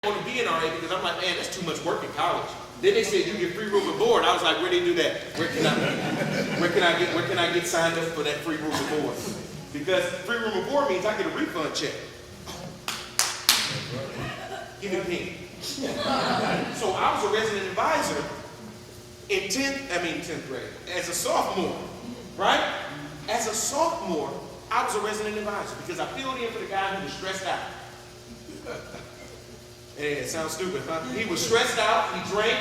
want to be in RA because I'm like, man, that's too much work in college. Then they said you get free room and board. I was like, where do they do that? Where can I get signed up for that free room and board? Because free room and board means I get a refund check. Give me a pen. So I was a resident advisor in 10th grade as a sophomore, right? As a sophomore, I was a resident advisor because I filled in for the guy who was stressed out. Yeah, it sounds stupid, huh? He was stressed out, he drank,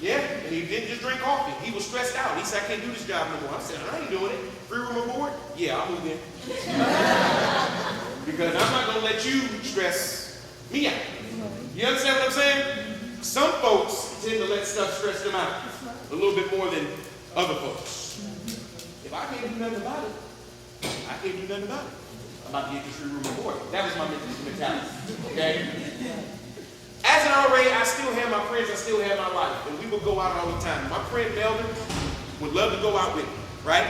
yeah, and he didn't just drink coffee. He was stressed out. He said, I can't do this job no more. I said, I ain't doing it. Free room and board? Yeah, I'll move in. Because I'm not gonna let you stress me out. You understand what I'm saying? Some folks tend to let stuff stress them out a little bit more than other folks. If I can't do nothing about it, I can't do nothing about it. I'm about to get this free room and board. That was my mentality, okay? As an RA, I still have my friends, I still have my life, and we would go out all the time. My friend Melvin would love to go out with me, right?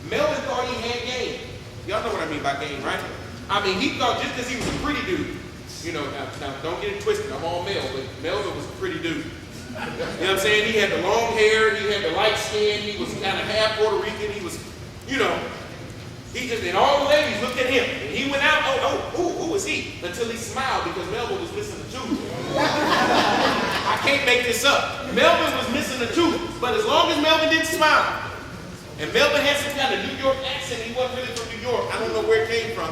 Melvin thought he had game. Y'all know what I mean by game, right? I mean, he thought just because he was a pretty dude, you know, now don't get it twisted, I'm all male, but Melvin was a pretty dude. You know what I'm saying? He had the long hair, he had the light skin, he was kind of half Puerto Rican, he was, you know, and all the ladies looked at him, and he went out, who was he? Until he smiled because Melvin was missing a tooth. I can't make this up. Melvin was missing a tooth, but as long as Melvin didn't smile, and Melvin had some kind of New York accent, he wasn't really from New York, I don't know where it came from.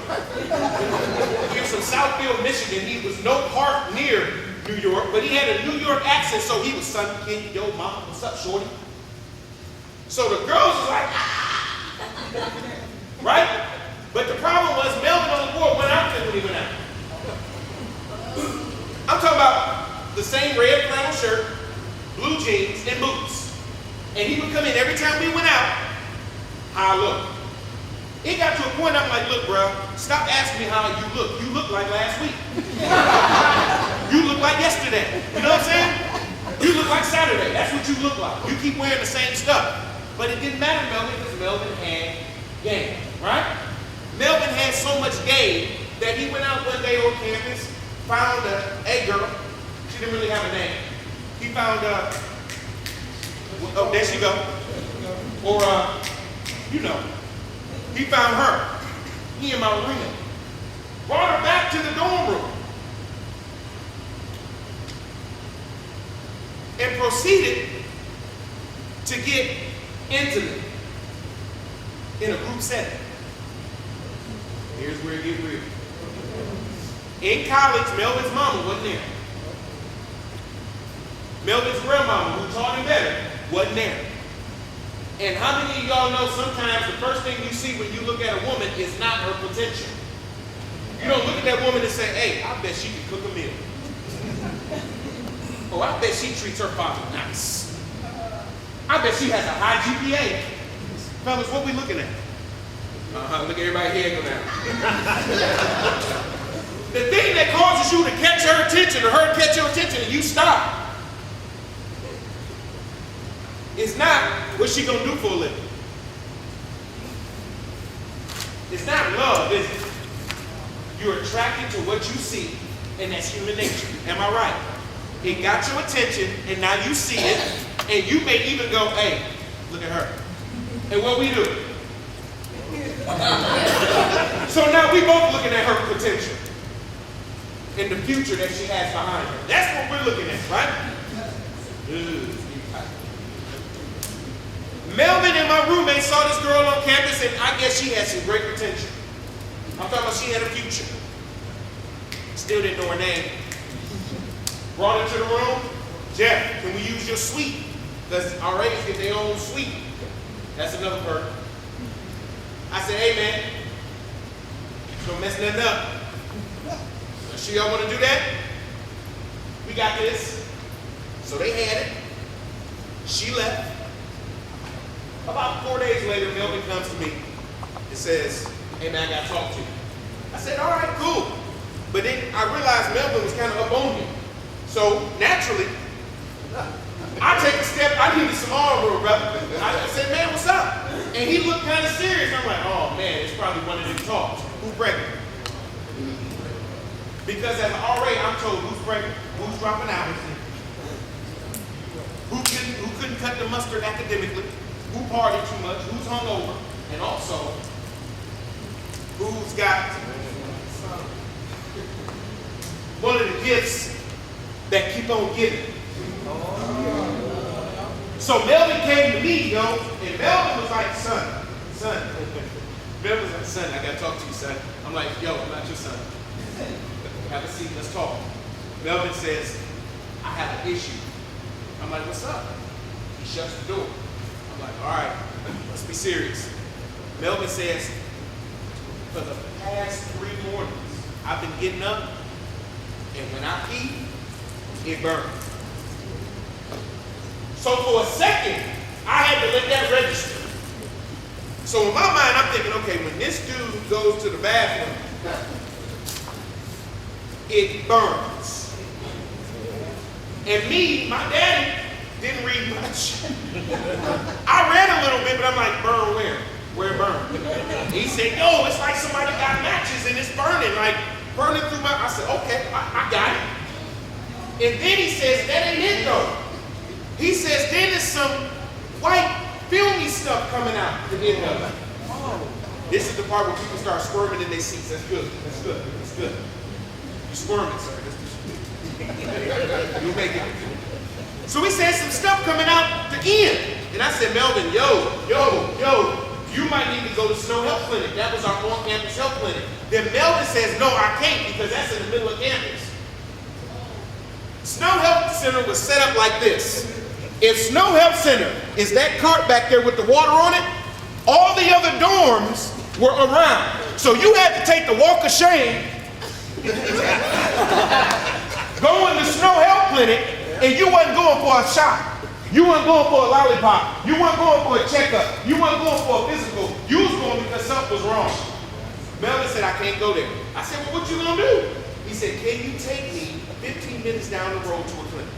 He was from Southfield, Michigan, he was no part near New York, but he had a New York accent, so he was son, kid, yo, mama, what's up, shorty? So the girls was like, right? But the problem was Melvin on the board went out there when he went out. I'm talking about the same red flannel shirt, blue jeans, and boots. And he would come in every time we went out, how I look. It got to a point I'm like, look, bro, stop asking me how you look. You look like last week. You look like yesterday. You know what I'm saying? You look like Saturday. That's what you look like. You keep wearing the same stuff. But it didn't matter, Melvin, because Melvin had game, right? Melvin had so much game that he went out one day on campus, found a girl. She didn't really have a name. He found, oh, there she go. Or, you know, he found her. He and my roommate. Brought her back to the dorm room. And proceeded to get intimate in a group setting. Here's where it gets weird. In college, Melvin's mama wasn't there. Melvin's grandmama, who taught him better, wasn't there. And how many of y'all know sometimes the first thing you see when you look at a woman is not her potential? You don't look at that woman and say, hey, I bet she can cook a meal. Oh, I bet she treats her father nice. I bet she has a high GPA. Fellas, what we looking at? Look at everybody here go down. The thing that causes you to catch her attention or her to catch your attention and you stop is not what she gonna do for a living. It's not love, is it? You're attracted to what you see, and that's human nature. Am I right? It got your attention, and now you see it, and you may even go, hey, look at her. And what we do? So now we both looking at her potential and the future that she has behind her. That's what we're looking at, right? Melvin and my roommate saw this girl on campus, and I guess she had some great potential. I'm talking about she had a future. Still didn't know her name. Brought her to the room. Jeff, can we use your suite? Because RAs get their own suite. That's another perk. I said, hey man, don't mess nothing up. Sure y'all want to do that? We got this. So they had it. She left. About 4 days later, Melvin comes to me and says, hey man, I got to talk to you. I said, all right, cool. But then I realized Melvin was kind of up on me. So naturally, I take a step, I needed some arm room, brother. I said, man, what's up? And he looked kind of serious. I'm like, oh man, it's probably one of them talks. Who's pregnant? Because as an RA, I'm told who's pregnant, who's dropping out, who couldn't cut the mustard academically, who partied too much, who's hungover, and also who's got one of the gifts that keep on giving. So Melvin came to me, yo, and Melvin was like, son. Melvin was like, son, I gotta talk to you, son. I'm like, yo, I'm not your son. Have a seat, let's talk. Melvin says, I have an issue. I'm like, what's up? He shuts the door. I'm like, all right, let's be serious. Melvin says, for the past 3 mornings, I've been getting up, and when I pee, it burns. So for a second, I had to let that register. So in my mind, I'm thinking, okay, when this dude goes to the bathroom, it burns. And me, my daddy, didn't read much. I read a little bit, but I'm like, burn where? Where burn? He said, yo, it's like somebody got matches and it's burning, like burning through my, I said, okay, I got it. And then he says, that ain't it though. He says, then there's some white filmy stuff coming out at the end of it. This is the part where people start squirming in their seats. That's good, that's good, that's good. You squirming, sir. You'll make it. So he said some stuff coming out the end. And I said, Melvin, yo, you might need to go to Snow Health Clinic. That was our on-campus health clinic. Then Melvin says, no, I can't because that's in the middle of campus. Snow Health Center was set up like this. If Snow Health Center is that cart back there with the water on it, all the other dorms were around. So you had to take the walk of shame, going to Snow Health Clinic, and you wasn't going for a shot. You weren't going for a lollipop. You weren't going for a checkup. You weren't going for a physical. You was going because something was wrong. Melvin said, I can't go there. I said, well, what you gonna do? He said, can you take me 15 minutes down the road to a clinic?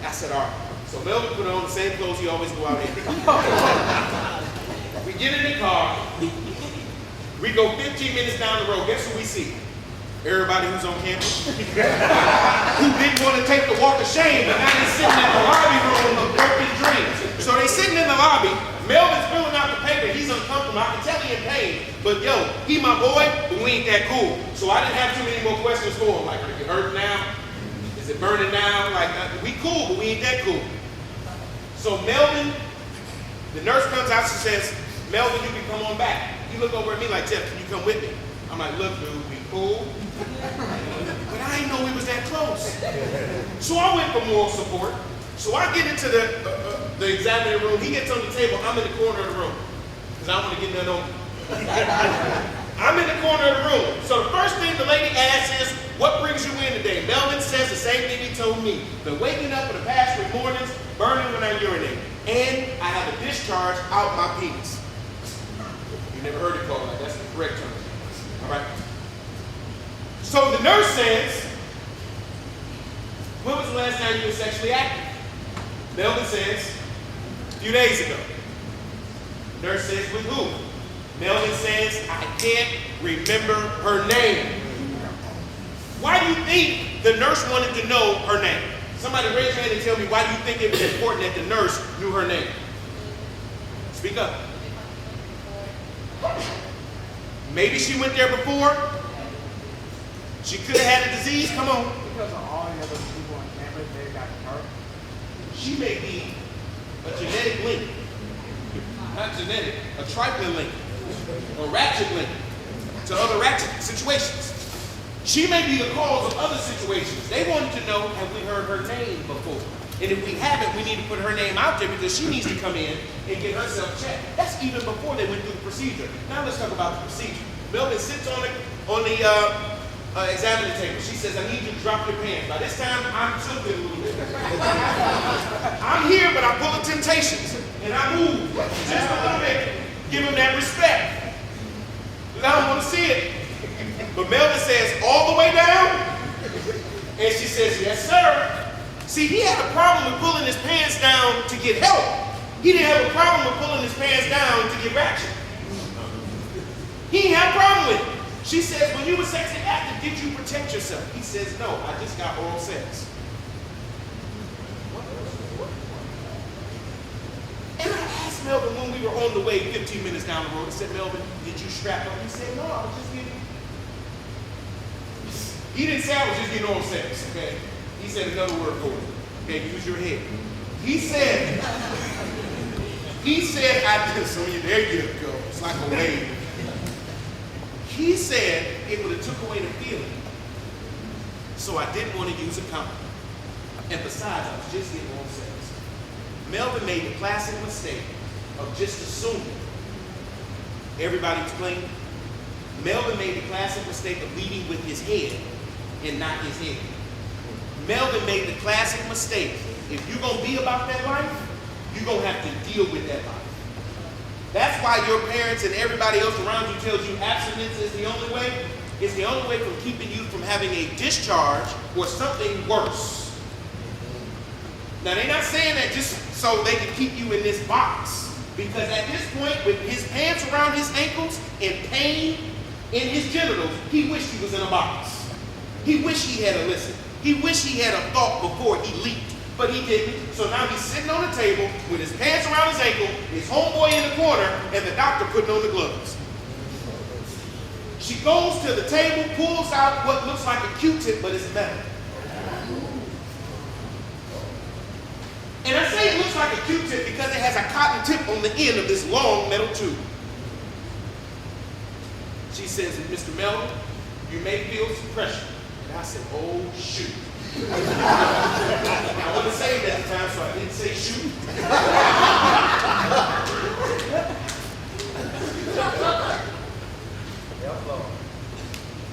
I said, all right. So Melvin put on the same clothes he always go out in. We get in the car. We go 15 minutes down the road. Guess who we see? Everybody who's on campus. Who didn't want to take the walk of shame, but now they're sitting in the lobby room of broken dreams. So they sitting in the lobby. Melvin's filling out the paper. He's uncomfortable. I can tell he in pain. But yo, he my boy, but we ain't that cool. So I didn't have too many more questions for him. Like, are you hurt now? Is it burning now? Like, we cool, but we ain't that cool. So Melvin, the nurse comes out, she says, Melvin, you can come on back. He looked over at me like, Jeff, can you come with me? I'm like, look, dude, we cool. But I didn't know we was that close. So I went for moral support. So I get into the examining room. He gets on the table. I'm in the corner of the room because I want to get none over. I'm in the corner of the room. So the first thing the lady asks is, what brings you in today? Melvin says the same thing he told me. Been waking up for the past 3 mornings, burning when I urinate. And I have a discharge out my penis. You never heard it called like that. That's the correct term. All right? So the nurse says, when was the last time you were sexually active? Melvin says, a few days ago. Nurse says, with who? Melvin says, I can't remember her name. Why do you think the nurse wanted to know her name? Somebody raise your hand and tell me, why do you think it was important that the nurse knew her name? Speak up. Maybe she went there before. She could have had a disease. Come on. Because of all the other people on campus, they got hurt. She may be a genetic link. Not genetic, a trifling link. Or ratchet link to other ratchet situations. She may be the cause of other situations. They wanted to know, have we heard her name before? And if we haven't, we need to put her name out there because she needs to come in and get herself checked. That's even before they went through the procedure. Now let's talk about the procedure. Melvin sits on the examining table. She says, I need you to drop your pants. By this time, I'm tilted a little bit. I'm here, but I'm full of temptations. And I move just a little bit. Give him that respect. Because I don't want to see it. But Melvin says, all the way down? And she says, yes, sir. See, he had a problem with pulling his pants down to get help. He didn't have a problem with pulling his pants down to get ratchet. He didn't have a problem with it. She says, when you were sexually active, did you protect yourself? He says, no, I just got oral sex. And I asked Melvin when we were on the way 15 minutes down the road, I said, Melvin, did you strap up? He said, no, I was just getting... He didn't say I was just getting oral sex, okay? He said another word for it. Okay, use your head. He said, I did, so there you go. It's like a wave. He said it would have took away the feeling. So I didn't want to use a condom. And besides, I was just getting oral sex. Melvin made the classic mistake of just assuming everybody was playing. Melvin made the classic mistake of leading with his head and not his head. Melvin made the classic mistake. If you're going to be about that life, you're going to have to deal with that life. That's why your parents and everybody else around you tells you abstinence is the only way. It's the only way from keeping you from having a discharge or something worse. Now, they're not saying that just so they can keep you in this box. Because at this point, with his pants around his ankles and pain in his genitals, he wished he was in a box. He wished he had a listen. He wished he had a thought before he leaped. But he didn't. So now he's sitting on the table with his pants around his ankle, his homeboy in the corner, and the doctor putting on the gloves. She goes to the table, pulls out what looks like a Q-tip, but it's metal. And I say it looks like a Q-tip because it has a cotton tip on the end of this long metal tube. She says, Mr. Melvin, you may feel some pressure. And I said, oh, shoot. I wasn't saying that at the time, so I didn't say shoot.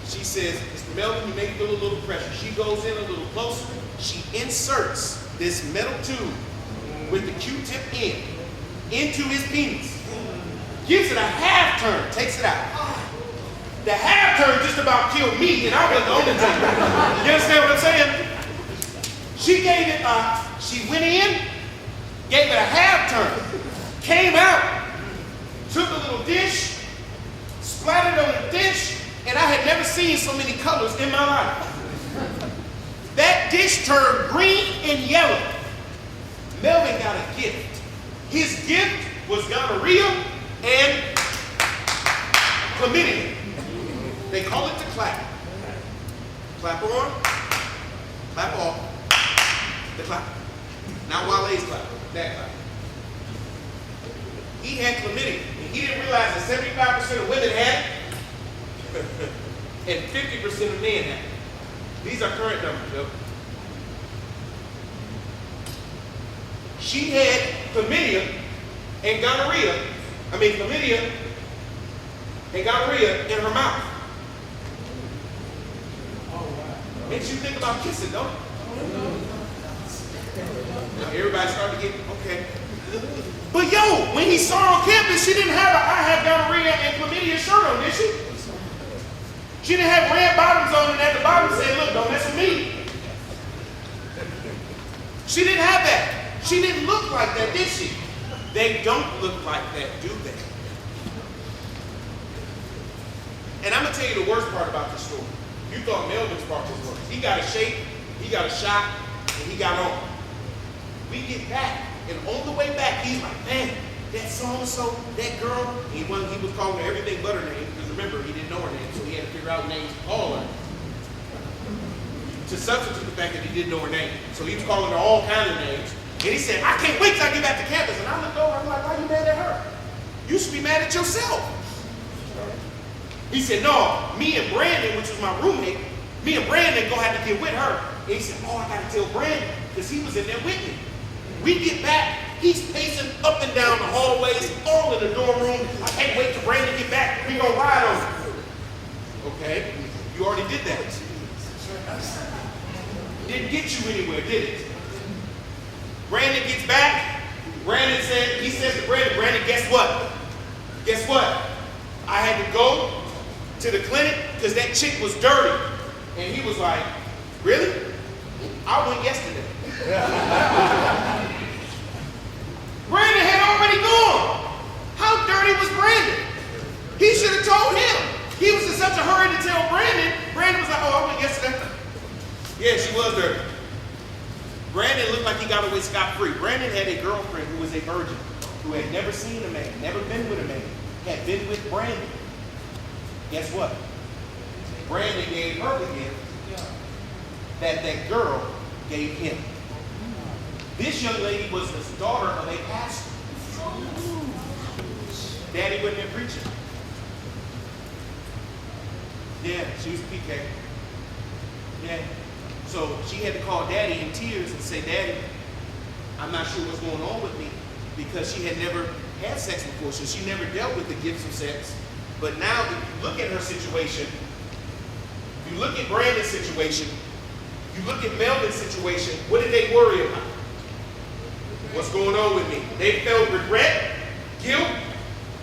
She says, Mr. Melvin, you may feel a little pressure. She goes in a little closer. She inserts this metal tube with the Q-tip end into his penis. Gives it a half turn, takes it out. The half turn just about killed me, and I wasn't on the table. You understand what I'm saying? She gave it, she went in, gave it a half turn, came out, took a little dish, splattered on the dish, and I had never seen so many colors in my life. That dish turned green and yellow. Melvin got a gift. His gift was gonorrhea and chlamydia. They call it the clap. Clap on, clap off, the clap. Not Wale's clap, that clap. He had chlamydia, and he didn't realize that 75% of women had it, and 50% of men had it. These are current numbers, Joe. She had chlamydia and gonorrhea in her mouth. Makes you think about kissing, don't it? Now everybody started to get, okay. But yo, when he saw her on campus, she didn't have a I have gonorrhea and chlamydia shirt on, did she? She didn't have red bottoms on and at the bottom said, look, don't mess with me. She didn't have that. She didn't look like that, did she? They don't look like that, do they? And I'm going to tell you the worst part about this story. You thought Melvin's part was worse. He got a shake, he got a shot, and he got on. We get back, and on the way back, he's like, man, that so-and-so, that girl, and he was calling her everything but her name, because remember, he didn't know her name, so he had to figure out names to call her. To substitute the fact that he didn't know her name. So he was calling her all kinds of names. And he said, I can't wait till I get back to campus. And I looked over, I'm like, why are you mad at her? You should be mad at yourself. He said, no, me and Brandon, which was my roommate, me and Brandon gonna have to get with her. And he said, oh, I gotta tell Brandon, because he was in there with me. We get back, he's pacing up and down the hallways, all in the dorm room. I can't wait till Brandon get back. We gonna ride on him. Okay, you already did that. Didn't get you anywhere, did it? Brandon gets back. He says to Brandon, guess what? Guess what? I had to go to the clinic because that chick was dirty. And he was like, really? I went yesterday. Brandon had already gone. How dirty was Brandon? He should have told him. He was in such a hurry was dirty. Brandon looked like he got away scot-free. Brandon had a girlfriend who was a virgin, who had never seen a man, never been with a man, had been with Brandon. Guess what? Brandon gave her the gift that girl gave him. This young lady was the daughter of a pastor. Daddy wasn't in preaching. Yeah, she was a PK. Yeah. So she had to call Daddy in tears and say, Daddy, I'm not sure what's going on with me, because she had never had sex before, so she never dealt with the gifts of sex. But now, if you look at her situation, if you look at Brandon's situation, you look at Melvin's situation, what did they worry about? What's going on with me? They felt regret, guilt,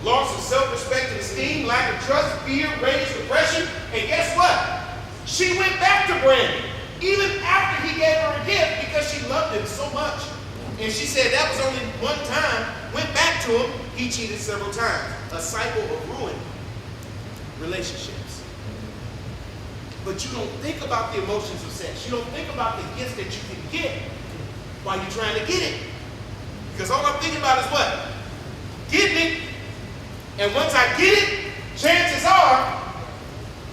loss of self-respect and esteem, lack of trust, fear, rage, depression, and guess what? She went back to Brandon, even after he gave her a gift, because she loved him so much. And she said that was only one time, went back to him, he cheated several times. A cycle of ruin relationships. But you don't think about the emotions of sex. You don't think about the gifts that you can get while you're trying to get it. Because all I'm thinking about is what? Getting it. And once I get it, chances are,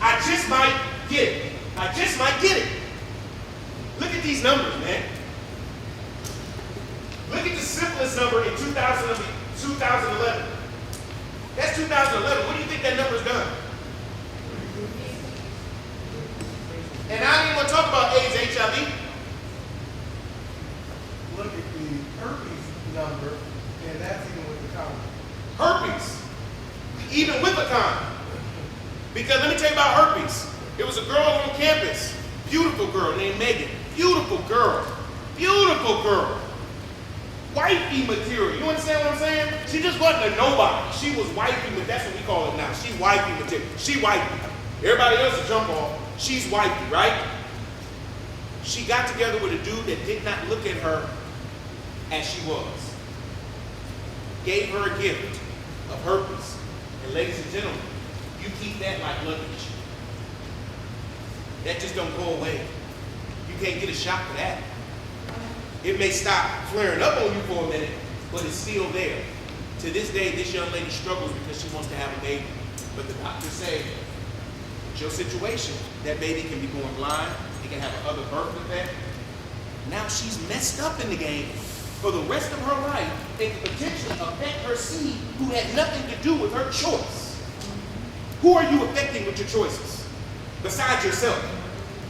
I just might get it. I just might get it. Look at these numbers, man. Look at the simplest number in 2011. That's 2011. What do you think that number's done? And I didn't want to talk about AIDS, HIV. Look at the herpes number, and that's even with the condom. Herpes, even with a condom. Because let me tell you about herpes. It was a girl on campus, beautiful girl named Megan. Beautiful girl. Beautiful girl. Wifey material. You understand what I'm saying? She just wasn't a nobody. She was wifey, but that's what we call it now. She wifey material. She wifey. Everybody else will jump off. She's wifey, right? She got together with a dude that did not look at her as she was. Gave her a gift of herpes. And ladies and gentlemen, you keep that like luggage. That just don't go away. You can't get a shot for that. It may stop flaring up on you for a minute, but it's still there. To this day, this young lady struggles because she wants to have a baby. But the doctors say, it's your situation. That baby can be born blind. It can have another birth defect. Now she's messed up in the game for the rest of her life and could potentially affect her seed who had nothing to do with her choice. Who are you affecting with your choices? Besides yourself.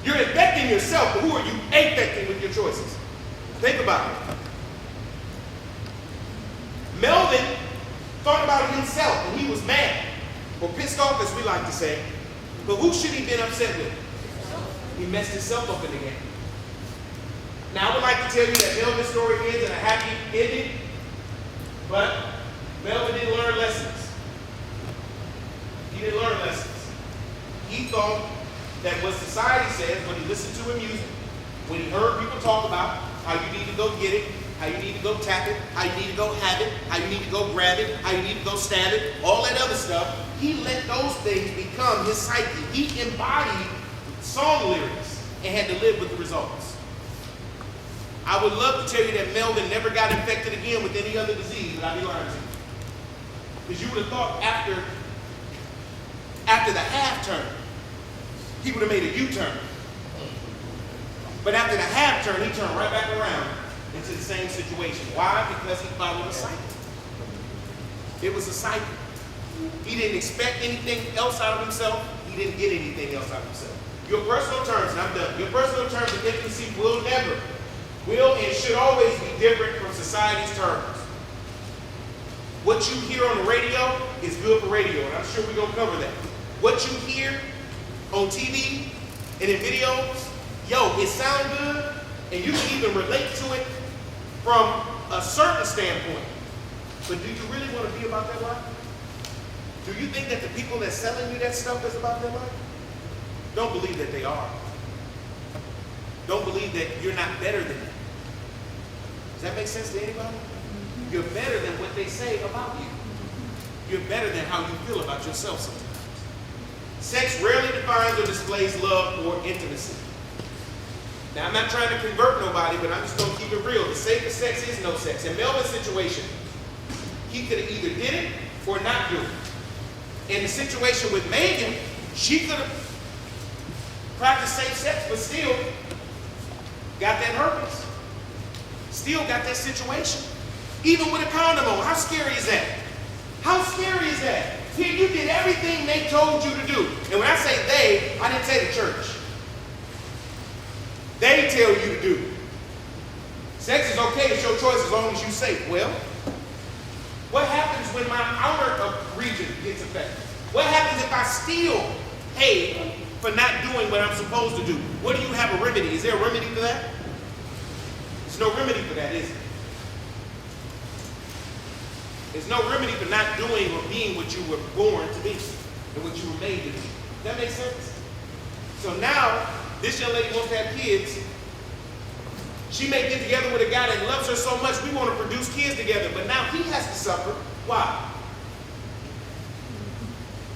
You're affecting yourself, but who are you affecting with your choices? Think about it. Melvin thought about himself and he was mad, or pissed off as we like to say, but who should he been upset with? He messed himself up in the game. Now I would like to tell you that Melvin's story ends in a happy ending, but Melvin didn't learn lessons. He didn't learn lessons. He thought that what society says when he listened to her music, when he heard people talk about how you need to go get it, how you need to go tap it, how you need to go have it, how you need to go grab it, how you need to go stab it, all that other stuff, he let those things become his psyche. He embodied song lyrics and had to live with the results. I would love to tell you that Melvin never got infected again with any other disease, but I'd be lying to you. Because you would have thought after the half turn, he would have made a U-turn. But after the half turn, he turned right back around into the same situation. Why? Because he followed a cycle. It was a cycle. He didn't expect anything else out of himself. He didn't get anything else out of himself. Your personal terms, and I'm done. Your personal terms of intimacy will and should always be different from society's terms. What you hear on the radio is good for radio, and I'm sure we're going to cover that. What you hear on TV and in videos, it sounds good, and you can even relate to it from a certain standpoint. But do you really want to be about that life? Do you think that the people that's selling you that stuff is about their life? Don't believe that they are. Don't believe that you're not better than them. Does that make sense to anybody? You're better than what they say about you. You're better than how you feel about yourself sometimes. Sex rarely defines or displays love or intimacy. Now, I'm not trying to convert nobody, but I'm just going to keep it real. The safest sex is no sex. In Melvin's situation, he could have either did it or not do it. In the situation with Megan, she could have practiced safe sex, but still got that herpes. Still got that situation. Even with a condom on. How scary is that? How scary is that? Here, you did everything they told you to do. And when I say they, I didn't say the church. They tell you to do. Sex is okay, it's your choice as long as you say, well, what happens when my outer region gets affected? What happens if I steal hay for not doing what I'm supposed to do? What do you have a remedy? Is there a remedy for that? There's no remedy for that, is there? There's no remedy for not doing or being what you were born to be and what you were made to be. Does that make sense? So now, this young lady wants to have kids. She may get together with a guy that loves her so much, we want to produce kids together, but now he has to suffer. Why?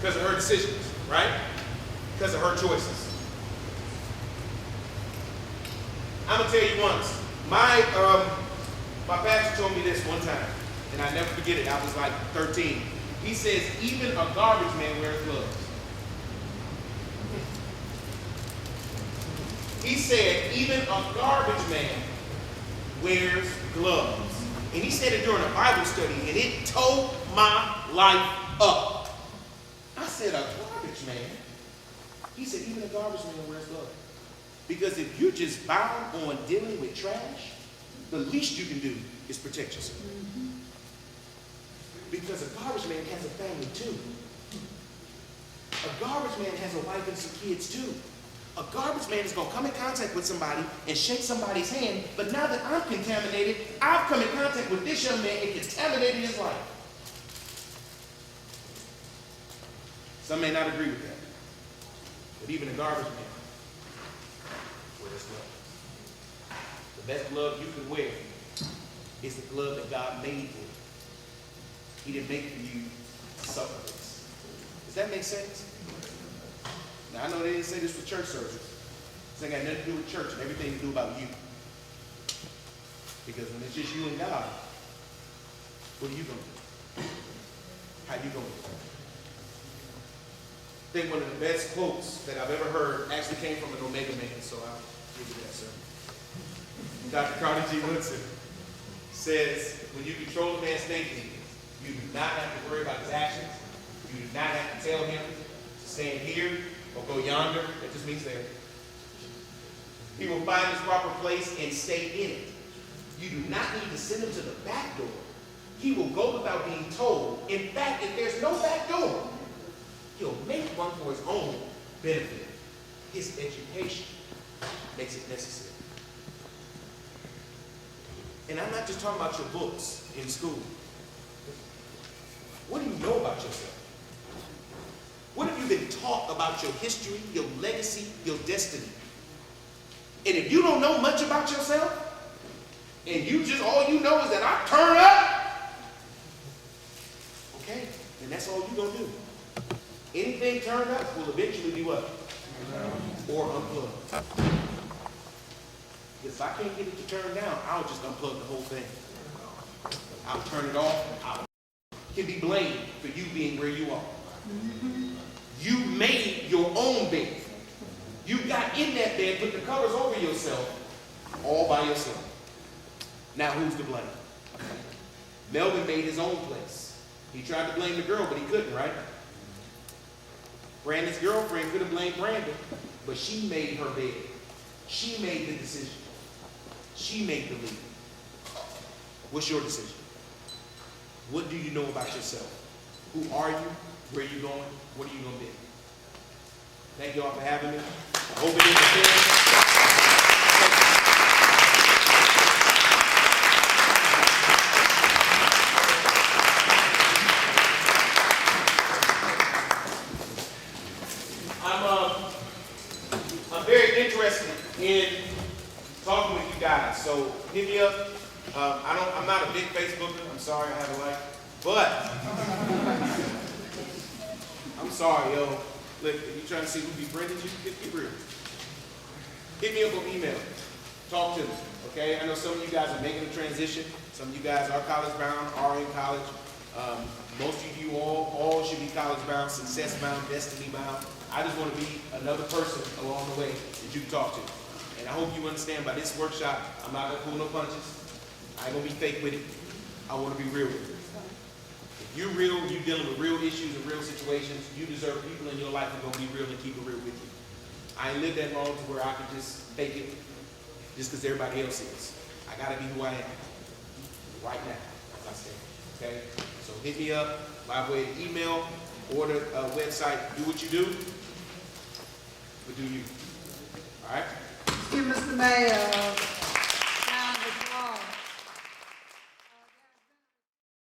Because of her decisions, right? Because of her choices. I'm going to tell you once, my pastor told me this one time, and I never forget it. I was like 13. He says, even a garbage man wears gloves. He said, even a garbage man wears gloves. And he said it during a Bible study, and it tore my life up. I said, a garbage man? He said, even a garbage man wears gloves. Because if you're just bound on dealing with trash, the least you can do is protect yourself. Because a garbage man has a family too. A garbage man has a wife and some kids too. A garbage man is going to come in contact with somebody and shake somebody's hand, but now that I'm contaminated, I've come in contact with this young man and contaminated his life. Some may not agree with that, but even a garbage man wears gloves. The best glove you can wear is the glove that God made for you. He didn't make for you to suffer this. Does that make sense? Now, I know they didn't say this for church service. This ain't got nothing to do with church and everything to do about you. Because when it's just you and God, what are you going to do? How you going to do? I think one of the best quotes that I've ever heard actually came from an Omega man, so I'll give you that, sir. Dr. Carter G. Woodson says, when you control a man's thinking, you do not have to worry about his actions. You do not have to tell him to stand here or go yonder. That just means there. He will find his proper place and stay in it. You do not need to send him to the back door. He will go without being told. In fact, if there's no back door, he'll make one for his own benefit. His education makes it necessary. And I'm not just talking about your books in school. What do you know about yourself? What have you been taught about your history, your legacy, your destiny? And if you don't know much about yourself, and you just, all you know is that I turn up, okay, then that's all you're going to do. Anything turned up will eventually be what? Or unplugged. If I can't get it to turn down, I'll just unplug the whole thing. I'll turn it off. Can be blamed for you being where you are. You made your own bed. You got in that bed, put the covers over yourself, all by yourself. Now who's to blame? Melvin made his own place. He tried to blame the girl, but he couldn't, right? Brandon's girlfriend could have blamed Brandon, but she made her bed. She made the decision. She made the lead. What's your decision? What do you know about yourself? Who are you? Where are you going? What are you going to be? Thank you all for having me. I hope it is a fair. I'm very interested in talking with you guys. So hit me up. I'm not a big Facebooker. I'm sorry, I have a life. But I'm sorry, yo. Look, if you're trying to see who befriended you, get real. Hit me up on email. talk to me, okay? I know some of you guys are making a transition. Some of you guys are college bound, are in college. Most of you all should be college bound, success bound, destiny bound. I just want to be another person along the way that you can talk to. And I hope you understand by this workshop, I'm not gonna pull no punches. I ain't gonna be fake with it. I want to be real with it. If you're real, you dealing with real issues and real situations, you deserve people in your life who are gonna be real and keep it real with you. I ain't lived that long to where I can just fake it just because everybody else is. I gotta be who I am right now, as I said. Okay? So hit me up by way of email or the website. Do what you do, but do you. All right? Mr. Mayor,